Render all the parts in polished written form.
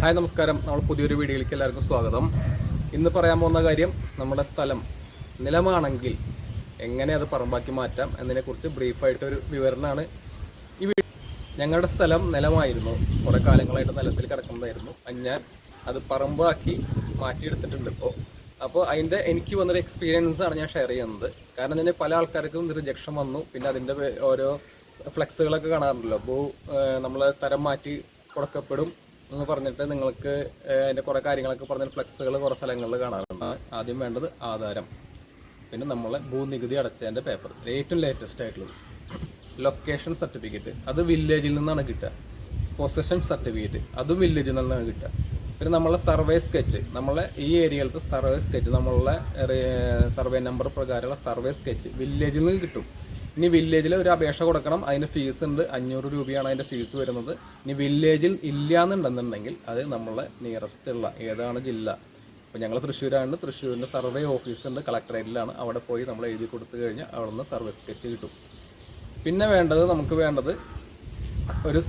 Hi നമസ്കാരം. നമ്മൾ പുതിയൊരു വീഡിയോയിലേക്ക് എല്ലാവർക്കും സ്വാഗതം. ഇന്ന് പറയാൻ പോകുന്ന കാര്യം നമ്മുടെ സ്ഥലം നിലമാണെങ്കിൽ എങ്ങനെ അത് പറമ്പാക്കി മാറ്റാം എന്നതിനെക്കുറിച്ച് ബ്രീഫായിട്ടൊരു വിവരണമാണ് ഈ വീഡിയോ. ഞങ്ങളുടെ സ്ഥലം നിലമായിരുന്നു, കുറേ കാലങ്ങളായിട്ട് നിലത്തിൽ കിടക്കുന്നതായിരുന്നു. ഞാൻ അത് പറമ്പാക്കി മാറ്റിയെടുത്തിട്ടുണ്ട് അപ്പോൾ അതിൻ്റെ എനിക്ക് വന്നൊരു എക്സ്പീരിയൻസ് ആണ് ഞാൻ ഷെയർ ചെയ്യുന്നത്. കാരണം തന്നെ പല ആൾക്കാർക്കും റിജക്ഷൻ വന്നു. പിന്നെ അതിൻ്റെ ഓരോ ഫ്ലെക്സുകളൊക്കെ കാണാറുണ്ടല്ലോ, നമ്മൾ തരം മാറ്റി കൊടുക്കപ്പെടും എന്ന് പറഞ്ഞിട്ട് നിങ്ങൾക്ക് അതിൻ്റെ കുറേ കാര്യങ്ങളൊക്കെ പറഞ്ഞ ഫ്ലെക്സുകൾ കുറേ സ്ഥലങ്ങളിൽ കാണാറുണ്ട്. ആദ്യം വേണ്ടത് ആധാരം, പിന്നെ നമ്മളെ ഭൂനികുതി അടച്ചതിൻ്റെ പേപ്പർ, ഏറ്റവും ലേറ്റസ്റ്റ് ആയിട്ടുള്ളത്. ലൊക്കേഷൻ സർട്ടിഫിക്കറ്റ്, അത് വില്ലേജിൽ നിന്നാണ് കിട്ടുക. പൊസഷൻ സർട്ടിഫിക്കറ്റ്, അതും വില്ലേജിൽ നിന്നാണ് കിട്ടുക. പിന്നെ നമ്മളെ സർവേ സ്കെച്ച്, നമ്മളെ ഈ ഏരിയയിലത്തെ സർവേ സ്കെച്ച്, നമ്മളെ സർവേ നമ്പർ പ്രകാരമുള്ള സർവേ സ്കെച്ച് വില്ലേജിൽ നിന്ന് കിട്ടും. ഇനി വില്ലേജിൽ ഒരു അപേക്ഷ കൊടുക്കണം, അതിന് ഫീസ് ഉണ്ട്, 500 രൂപയാണ് അതിൻ്റെ ഫീസ് വരുന്നത്. ഇനി വില്ലേജിൽ ഇല്ലയെന്നുണ്ടെന്നുണ്ടെങ്കിൽ അത് നമ്മളെ നിയറസ്റ്റ് ഉള്ള ഏതാണ് ജില്ല, ഇപ്പോൾ ഞങ്ങൾ തൃശ്ശൂരാണ്, തൃശ്ശൂരിൻ്റെ സർവേ ഓഫീസുണ്ട്, കളക്ടറേറ്റിലാണ്. അവിടെ പോയി നമ്മൾ എഴുതി കൊടുത്തു കഴിഞ്ഞാൽ അവിടെ നിന്ന് സർവേ സ്കെച്ച് കിട്ടും. പിന്നെ നമുക്ക് വേണ്ടത് ഒരു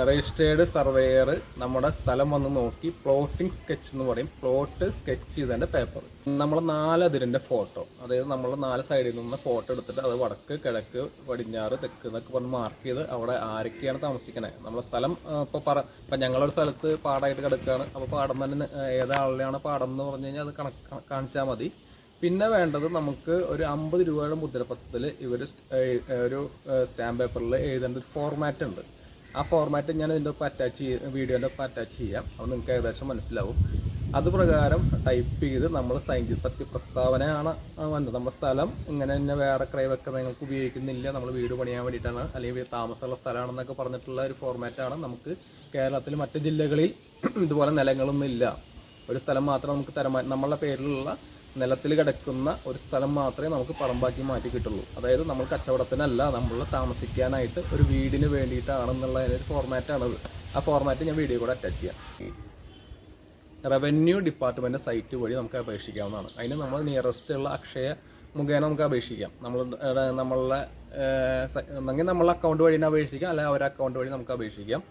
രജിസ്റ്റേർഡ് സർവേയർ നമ്മുടെ സ്ഥലം വന്ന് നോക്കി പ്ലോട്ടിംഗ് സ്കെച്ച് എന്ന് പറയും, പ്ലോട്ട് സ്കെച്ച് ചെയ്തതിൻ്റെ പേപ്പർ, നമ്മൾ 4 അതിരിൻ്റെ ഫോട്ടോ, അതായത് നമ്മൾ 4 സൈഡിൽ നിന്ന് ഫോട്ടോ എടുത്തിട്ട് അത് വടക്ക് കിഴക്ക് പടിഞ്ഞാറ് തെക്ക് എന്നൊക്കെ പറഞ്ഞ് മാർക്ക് ചെയ്ത് അവിടെ ആരൊക്കെയാണ് താമസിക്കണേ, നമ്മുടെ സ്ഥലം ഇപ്പം ഞങ്ങളൊരു സ്ഥലത്ത് പാടമായിട്ട് കിടക്കുകയാണ്, അപ്പോൾ പാടം തന്നെ ഏതാളിലാണ് പാടം എന്ന് പറഞ്ഞു കഴിഞ്ഞാൽ അത് കാണിച്ചാൽ മതി. പിന്നെ വേണ്ടത് നമുക്ക് ഒരു 50 രൂപയുടെ മുദ്രപത്രത്തിൽ ഇവർ ഒരു സ്റ്റാമ്പ് പേപ്പറിൽ എഴുതേണ്ട ഒരു ഫോർമാറ്റ് ഉണ്ട്. ആ ഫോർമാറ്റ് ഞാൻ ഇതിൻ്റെ ഒപ്പം വീഡിയോൻ്റെ ഒപ്പം അറ്റാച്ച് ചെയ്യാം, അപ്പോൾ നിങ്ങൾക്ക് ഏകദേശം മനസ്സിലാവും. അതുപ്രകാരം ടൈപ്പ് ചെയ്ത് നമ്മൾ സൈൻ ചെയ്ത് സത്യപ്രസ്താവനയാണ് വന്നത്. നമ്മുടെ സ്ഥലം ഇങ്ങനെ തന്നെ വേറെ ക്രയവെക്ക നിങ്ങൾക്ക് ഉപയോഗിക്കുന്നില്ല, നമ്മൾ വീട് പണിയാൻ വേണ്ടിയിട്ടാണ് അല്ലെങ്കിൽ താമസമുള്ള സ്ഥലമാണെന്നൊക്കെ പറഞ്ഞിട്ടുള്ള ഒരു ഫോർമാറ്റാണ്. നമുക്ക് കേരളത്തിൽ മറ്റ് ജില്ലകളിൽ ഇതുപോലെ നിലങ്ങളൊന്നും ഇല്ല. ഒരു സ്ഥലം മാത്രം നമുക്ക് നമ്മളുടെ പേരിലുള്ള നിലത്തിൽ കിടക്കുന്ന ഒരു സ്ഥലം മാത്രമേ നമുക്ക് പറമ്പാക്കി മാറ്റി കിട്ടുള്ളൂ. അതായത് നമ്മൾ കച്ചവടത്തിനല്ല, നമ്മൾ താമസിക്കാനായിട്ട് ഒരു വീടിന് വേണ്ടിയിട്ടാണെന്നുള്ള ഒരു ഫോർമാറ്റാണത്. ആ ഫോർമാറ്റ് ഞാൻ വീഡിയോ കൂടെ അറ്റാച്ച് ചെയ്യാം. റവന്യൂ ഡിപ്പാർട്ട്മെൻറ്റ് സൈറ്റ് വഴി നമുക്ക് അപേക്ഷിക്കാവുന്നതാണ്. അതിന് നമ്മൾ നിയറസ്റ്റ് ഉള്ള അക്ഷയ മുഖേന നമുക്ക് അപേക്ഷിക്കാം. നമ്മളുടെ ഒന്നെങ്കിൽ നമ്മളെ അക്കൗണ്ട് വഴി അപേക്ഷിക്കാം, അല്ലെങ്കിൽ അവരുടെ അക്കൗണ്ട് വഴി നമുക്ക് അപേക്ഷിക്കാം.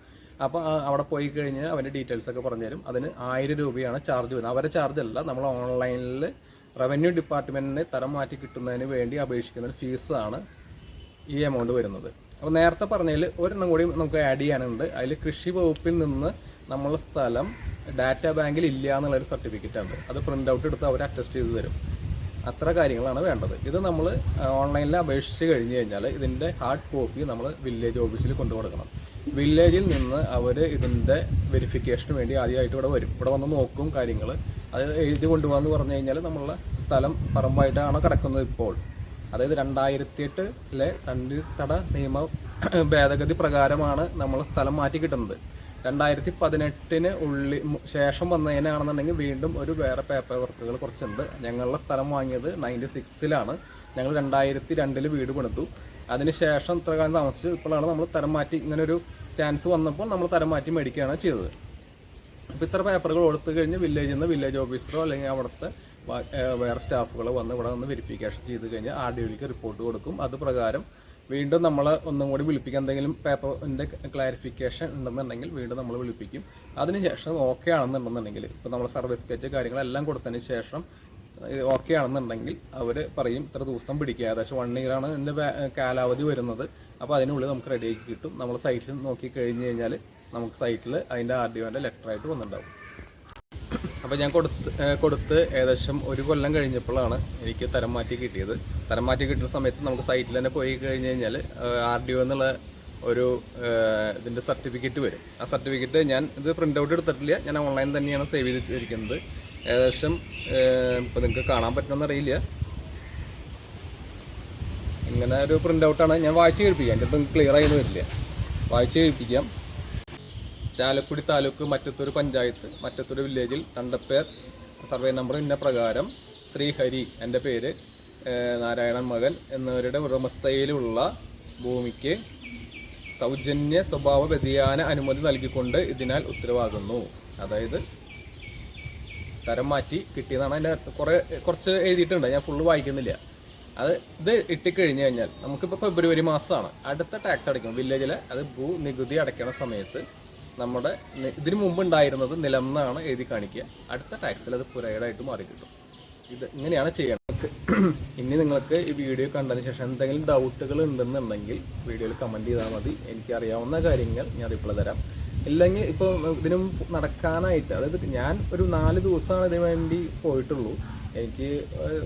അപ്പോൾ അവിടെ പോയി കഴിഞ്ഞ് അവൻ്റെ ഡീറ്റെയിൽസൊക്കെ പറഞ്ഞുതരും. അതിന് 1000 രൂപയാണ് ചാർജ് വരുന്നത്. അവരുടെ ചാർജ് അല്ല, നമ്മൾ ഓൺലൈനിൽ റവന്യൂ ഡിപ്പാർട്ട്മെൻറ്റിന് തരം മാറ്റി കിട്ടുന്നതിന് വേണ്ടി അപേക്ഷിക്കുന്ന ഫീസാണ് ഈ എമൗണ്ട് വരുന്നത്. അപ്പോൾ നേരത്തെ പറഞ്ഞതിൽ ഒരെണ്ണം കൂടി നമുക്ക് ആഡ് ചെയ്യാനുണ്ട്. അതിൽ കൃഷി വകുപ്പിൽ നിന്ന് നമ്മളെ സ്ഥലം ഡാറ്റാ ബാങ്കിൽ ഇല്ല എന്നുള്ളൊരു സർട്ടിഫിക്കറ്റ് ഉണ്ട്. അത് പ്രിൻ്റ് ഔട്ട് എടുത്ത് അവർ അറ്റസ്റ്റ് ചെയ്ത് തരും. അത്ര കാര്യങ്ങളാണ് വേണ്ടത്. ഇത് നമ്മൾ ഓൺലൈനിൽ അപേക്ഷിച്ച് കഴിഞ്ഞ് കഴിഞ്ഞാൽ ഇതിൻ്റെ ഹാർഡ് കോപ്പി നമ്മൾ വില്ലേജ് ഓഫീസിൽ കൊണ്ടു കൊടുക്കണം. വില്ലേജിൽ നിന്ന് അവർ ഇതിൻ്റെ വെരിഫിക്കേഷന് വേണ്ടി ആദ്യമായിട്ട് ഇവിടെ വരും. ഇവിടെ വന്ന് നോക്കും കാര്യങ്ങൾ. അത് എഴുതി കൊണ്ടുപോകാന്ന് പറഞ്ഞു കഴിഞ്ഞാൽ നമ്മളുടെ സ്ഥലം പറമ്പായിട്ടാണ് കിടക്കുന്നത് ഇപ്പോൾ. അതായത് 2008 തണ്ണീർത്തട നിയമ ഭേദഗതി പ്രകാരമാണ് നമ്മൾ സ്ഥലം മാറ്റി കിട്ടുന്നത്. 2018 ശേഷം വന്നതിനാണെന്നുണ്ടെങ്കിൽ വീണ്ടും ഒരു വേറെ പേപ്പർ വർക്കുകൾ കുറച്ചുണ്ട്. ഞങ്ങളുടെ സ്ഥലം വാങ്ങിയത് 96 ഞങ്ങൾ 2002 വീട് പണിതു. അതിനുശേഷം ഇത്ര കാലം താമസിച്ചു. ഇപ്പോഴാണ് നമ്മൾ തരം മാറ്റി, ഇങ്ങനൊരു ചാൻസ് വന്നപ്പോൾ നമ്മൾ തരം മാറ്റി മേടിക്കുകയാണ് ചെയ്തത്. അപ്പോൾ ഇത്ര പേപ്പറുകൾ കൊടുത്തു കഴിഞ്ഞ് വില്ലേജിൽ നിന്ന് വില്ലേജ് ഓഫീസറോ അല്ലെങ്കിൽ അവിടുത്തെ വേറെ സ്റ്റാഫുകൾ വന്ന് ഇവിടെ വന്ന് വെരിഫിക്കേഷൻ ചെയ്ത് കഴിഞ്ഞാൽ RDOക്ക് റിപ്പോർട്ട് കൊടുക്കും. അത് പ്രകാരം വീണ്ടും നമ്മൾ ഒന്നും കൂടി വിളിപ്പിക്കും. എന്തെങ്കിലും പേപ്പറിൻ്റെ ക്ലാരിഫിക്കേഷൻ ഉണ്ടെന്നുണ്ടെങ്കിൽ വീണ്ടും നമ്മൾ വിളിപ്പിക്കും. അതിനുശേഷം ഓക്കെ ആണെന്നുണ്ടെന്നുണ്ടെങ്കിൽ ഇപ്പോൾ നമ്മൾ സർവീസ് സ്കെച്ച് കാര്യങ്ങളെല്ലാം കൊടുത്തതിന് ശേഷം ഓക്കെ ആണെന്നുണ്ടെങ്കിൽ അവർ പറയും ഇത്ര ദിവസം പിടിക്കുക, ഏകദേശം 1 ഇയറാണ് ഇതിൻ്റെ കാലാവധി വരുന്നത്. അപ്പോൾ അതിനുള്ളിൽ നമുക്ക് റെഡിയാക്കി കിട്ടും. നമ്മൾ സൈറ്റിൽ നോക്കി കഴിഞ്ഞ് കഴിഞ്ഞാൽ നമുക്ക് സൈറ്റിൽ അതിൻ്റെ RDOൻ്റെ ലെറ്ററായിട്ട് വന്നിട്ടുണ്ടാവും. അപ്പോൾ ഞാൻ കൊടുത്ത് ഏകദേശം 1 കൊല്ലം കഴിഞ്ഞപ്പോഴാണ് എനിക്ക് തരം മാറ്റി കിട്ടിയത്. തരം മാറ്റി കിട്ടുന്ന സമയത്ത് നമുക്ക് സൈറ്റിൽ തന്നെ പോയി കഴിഞ്ഞ് കഴിഞ്ഞാൽ RDO എന്നുള്ള ഒരു ഇതിൻ്റെ സർട്ടിഫിക്കറ്റ് വരും. ആ സർട്ടിഫിക്കറ്റ് ഞാൻ ഇത് പ്രിൻ്റ് ഔട്ട് എടുത്തിട്ടില്ല, ഞാൻ ഓൺലൈൻ തന്നെയാണ് സേവ് ചെയ്തിരിക്കുന്നത്. ഏകദേശം ഇപ്പോൾ നിങ്ങൾക്ക് കാണാൻ പറ്റുമെന്ന് അറിയില്ല, ഇങ്ങനെ ഒരു പ്രിൻ്റ് ഔട്ടാണ്. ഞാൻ വായിച്ച് കേൾപ്പിക്കാം, എൻ്റെ അടുത്ത് ക്ലിയർ ആയെന്ന് വരില്ല, വായിച്ച് കേൾപ്പിക്കാം. ചാലക്കുടി താലൂക്ക്, മറ്റത്തൂർ പഞ്ചായത്ത്, മറ്റത്തൂർ വില്ലേജിൽ തണ്ടപ്പേർ സർവേ നമ്പർ ഇന്ന പ്രകാരം ശ്രീഹരി, എൻ്റെ പേര് നാരായണൻ മകൻ എന്നിവരുടെ ഉടമസ്ഥയിലുള്ള ഭൂമിക്ക് സൗജന്യ സ്വഭാവ വ്യതിയാന അനുമതി നൽകിക്കൊണ്ട് ഇതിനാൽ ഉത്തരവാകുന്നു. അതായത് തരം മാറ്റി കിട്ടിയതാണ്. അതിൻ്റെ കുറച്ച് എഴുതിയിട്ടുണ്ട്, ഞാൻ ഫുള്ള് വായിക്കുന്നില്ല. ഇത് ഇട്ടിക്കഴിഞ്ഞ് കഴിഞ്ഞാൽ നമുക്കിപ്പോൾ ഫെബ്രുവരി മാസമാണ്, അടുത്ത ടാക്സ് അടയ്ക്കും വില്ലേജിൽ. അത് ഭൂനികുതി അടയ്ക്കണ സമയത്ത് നമ്മുടെ ഇതിനു മുമ്പ് ഉണ്ടായിരുന്നത് നിലം എന്നാണ് എഴുതി കാണിക്കുക. അടുത്ത ടാക്സിൽ അത് പുരയിടായിട്ട് മാറി കിട്ടും. ഇത് ഇങ്ങനെയാണ് ചെയ്യേണ്ടത്. ഇനി നിങ്ങൾക്ക് ഈ വീഡിയോ കണ്ടതിന് ശേഷം എന്തെങ്കിലും ഡൗട്ടുകൾ ഉണ്ടെന്നുണ്ടെങ്കിൽ വീഡിയോയിൽ കമൻറ്റ് ചെയ്താൽ മതി. എനിക്കറിയാവുന്ന കാര്യങ്ങൾ ഞാൻ റിപ്ലൈ തരാം. ഇല്ലെങ്കിൽ ഇപ്പോൾ ഇതിനും നടക്കാനായിട്ട്, അതായത് ഞാൻ ഒരു 4 ദിവസമാണ് ഇതിനു വേണ്ടി പോയിട്ടുള്ളൂ. എനിക്ക്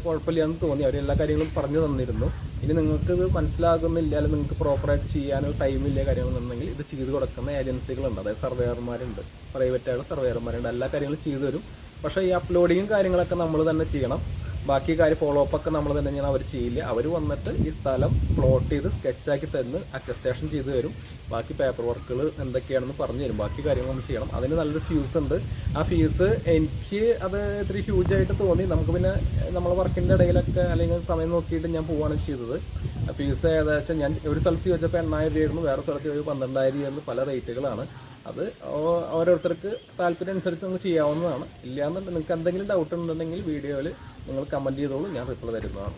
കുഴപ്പമില്ലാന്ന് തോന്നി. അവരെല്ലാ കാര്യങ്ങളും പറഞ്ഞു തന്നിരുന്നു. ഇനി നിങ്ങൾക്ക് ഇത് മനസ്സിലാകുന്നില്ല, അല്ലെങ്കിൽ നിങ്ങൾക്ക് പ്രോപ്പറായിട്ട് ചെയ്യാനോ ടൈമില്ല കാര്യങ്ങളെന്നുണ്ടെങ്കിൽ ഇത് ചെയ്ത് കൊടുക്കുന്ന ഏജൻസികളുണ്ട്. അതായത് സർവേയർമാരുണ്ട്, പ്രൈവറ്റായിട്ട് സർവേയർമാരുണ്ട്. എല്ലാ കാര്യങ്ങളും ചെയ്തു തരും. പക്ഷേ ഈ അപ്ലോഡിങ്ങും കാര്യങ്ങളൊക്കെ നമ്മൾ തന്നെ ചെയ്യണം. ബാക്കി കാര്യം ഫോളോ അപ്പ് ഒക്കെ നമ്മൾ തന്നെ ചെയ്യണം. അവർ ചെയ്യില്ല. അവർ വന്നിട്ട് ഈ സ്ഥലം പ്ലോട്ട് ചെയ്ത് സ്കെച്ചാക്കി തന്ന് അറ്റസ്റ്റേഷൻ ചെയ്ത് തരും. ബാക്കി പേപ്പർ വർക്കുകൾ എന്തൊക്കെയാണെന്ന് പറഞ്ഞു തരും. ബാക്കി കാര്യങ്ങൾ നമ്മൾ ചെയ്യണം. അതിന് നല്ലൊരു ഫീസ് ഉണ്ട്. ആ ഫീസ് എനിക്ക് അത് ഇത്തിരി ഹ്യൂജായിട്ട് തോന്നി. നമുക്ക് പിന്നെ നമ്മളെ വർക്കിൻ്റെ ഇടയിലൊക്കെ അല്ലെങ്കിൽ സമയം നോക്കിയിട്ട് ഞാൻ പോവുകയാണ് ചെയ്തത്. ഫീസ് ഏകദേശം ഞാൻ ഒരു സ്ഥലത്ത് ചോദിച്ചപ്പോൾ 8,000 രൂപയായിരുന്നു, വേറെ സ്ഥലത്ത് ചോദിച്ചപ്പോൾ 12,000 രൂപ, പല റേറ്റുകളാണ്. അത് ഓരോരുത്തർക്ക് താല്പര്യം അനുസരിച്ച് നമുക്ക് ചെയ്യാവുന്നതാണ്. ഇല്ലയെന്നുണ്ടെങ്കിൽ നിങ്ങൾക്ക് എന്തെങ്കിലും ഡൗട്ട് ഉണ്ടെങ്കിൽ വീഡിയോയിൽ നിങ്ങൾ കമൻറ്റ് ചെയ്തോളൂ, ഞാൻ റിപ്ലൈ തരുന്നതാണ്.